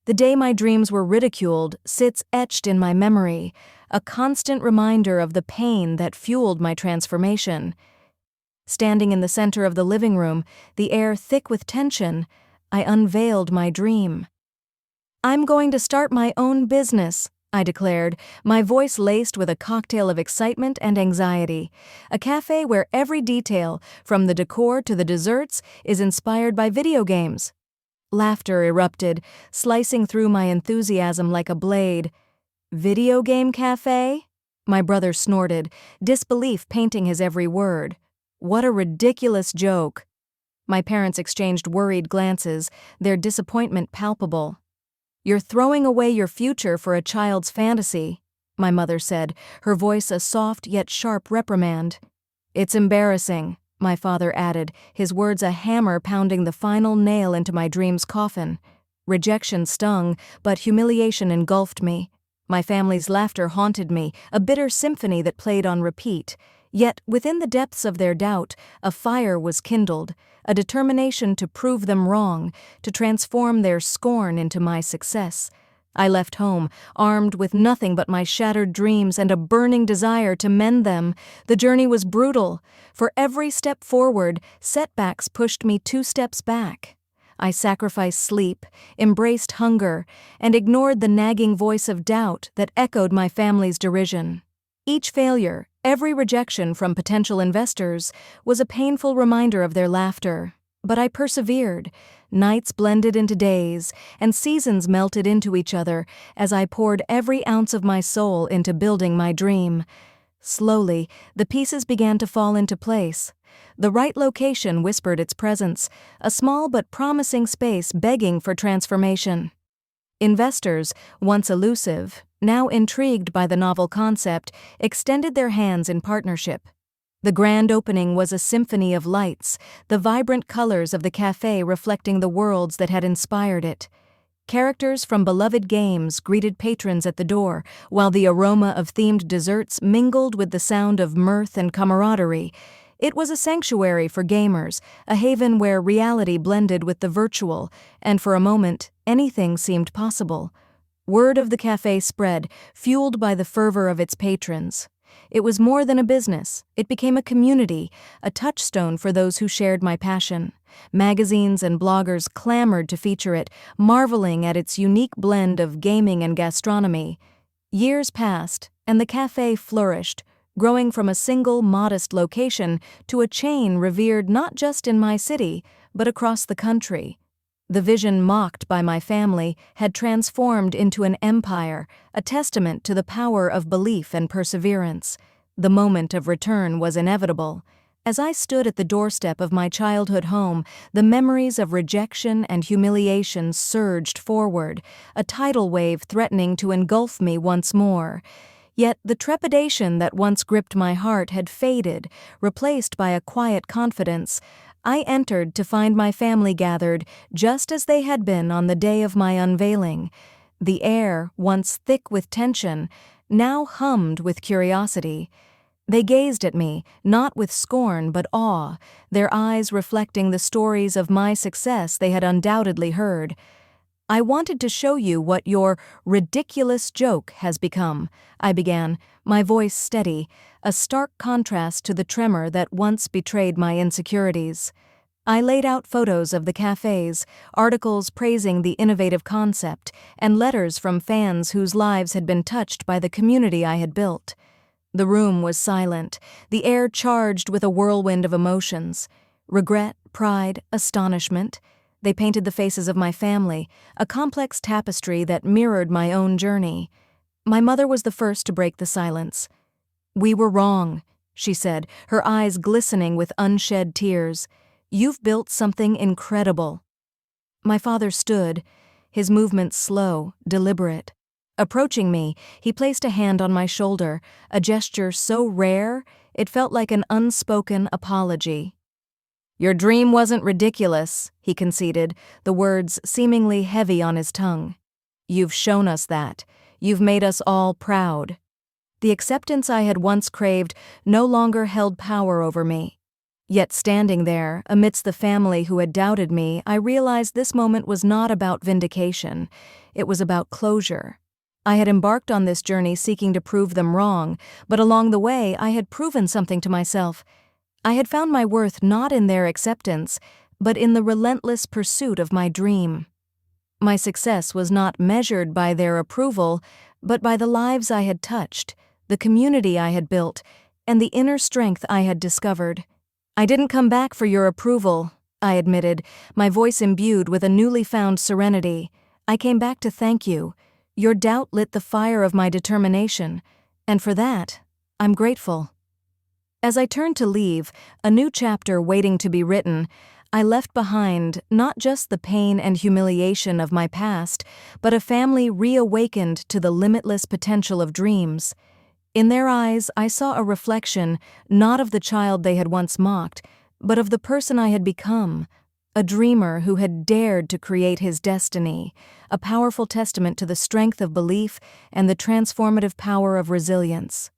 The day my dreams were ridiculed sits etched in my memory, a constant reminder of the pain that fueled my transformation. Standing in the center of the living room, the air thick with tension, I unveiled my dream. "I'm going to start my own business," I declared, my voice laced with a cocktail of excitement and anxiety. A cafe where every detail, from the decor to the desserts, is inspired by video games. Laughter erupted, slicing through my enthusiasm like a blade. "Video game cafe?" My brother snorted, disbelief painting his every word. What a ridiculous joke. My parents exchanged worried glances, their disappointment palpable. "You're throwing away your future for a child's fantasy," my mother said, her voice a soft yet sharp reprimand. "It's embarrassing," my father added, his words a hammer pounding the final nail into my dream's coffin. Rejection stung, but humiliation engulfed me. My family's laughter haunted me, a bitter symphony that played on repeat. Yet, within the depths of their doubt, a fire was kindled, a determination to prove them wrong, to transform their scorn into my success. I left home, armed with nothing but my shattered dreams and a burning desire to mend them. The journey was brutal. For every step forward, setbacks pushed me 2 steps back. I sacrificed sleep, embraced hunger, and ignored the nagging voice of doubt that echoed my family's derision. Each failure, every rejection from potential investors, was a painful reminder of their laughter. But I persevered. Nights blended into days, and seasons melted into each other as I poured every ounce of my soul into building my dream. Slowly, the pieces began to fall into place. The right location whispered its presence, a small but promising space begging for transformation. Investors, once elusive, now intrigued by the novel concept, extended their hands in partnership. The grand opening was a symphony of lights, the vibrant colors of the cafe reflecting the worlds that had inspired it. Characters from beloved games greeted patrons at the door, while the aroma of themed desserts mingled with the sound of mirth and camaraderie. It was a sanctuary for gamers, a haven where reality blended with the virtual, and for a moment, anything seemed possible. Word of the cafe spread, fueled by the fervor of its patrons. It was more than a business. It became a community, a touchstone for those who shared my passion. Magazines and bloggers clamored to feature it, marveling at its unique blend of gaming and gastronomy. Years passed, and the cafe flourished, growing from a single modest location to a chain revered not just in my city, but across the country. The vision mocked by my family had transformed into an empire, a testament to the power of belief and perseverance. The moment of return was inevitable. As I stood at the doorstep of my childhood home, the memories of rejection and humiliation surged forward, a tidal wave threatening to engulf me once more. Yet the trepidation that once gripped my heart had faded, replaced by a quiet confidence. I entered to find my family gathered just as they had been on the day of my unveiling. The air, once thick with tension, now hummed with curiosity. They gazed at me, not with scorn but awe, their eyes reflecting the stories of my success they had undoubtedly heard. "I wanted to show you what your ridiculous joke has become," I began, my voice steady, a stark contrast to the tremor that once betrayed my insecurities. I laid out photos of the cafes, articles praising the innovative concept, and letters from fans whose lives had been touched by the community I had built. The room was silent, the air charged with a whirlwind of emotions. Regret, pride, astonishment. They painted the faces of my family, a complex tapestry that mirrored my own journey. My mother was the first to break the silence. "We were wrong," she said, her eyes glistening with unshed tears. "You've built something incredible." My father stood, his movements slow, deliberate. Approaching me, he placed a hand on my shoulder, a gesture so rare it felt like an unspoken apology. "Your dream wasn't ridiculous," he conceded, the words seemingly heavy on his tongue. "You've shown us that. You've made us all proud." The acceptance I had once craved no longer held power over me. Yet standing there, amidst the family who had doubted me, I realized this moment was not about vindication. It was about closure. I had embarked on this journey seeking to prove them wrong, but along the way I had proven something to myself. I had found my worth not in their acceptance, but in the relentless pursuit of my dream. My success was not measured by their approval, but by the lives I had touched, the community I had built, and the inner strength I had discovered. "I didn't come back for your approval," I admitted, my voice imbued with a newly found serenity. "I came back to thank you. Your doubt lit the fire of my determination, and for that, I'm grateful." As I turned to leave, a new chapter waiting to be written, I left behind not just the pain and humiliation of my past, but a family reawakened to the limitless potential of dreams. In their eyes, I saw a reflection not of the child they had once mocked, but of the person I had become, a dreamer who had dared to create his destiny, a powerful testament to the strength of belief and the transformative power of resilience.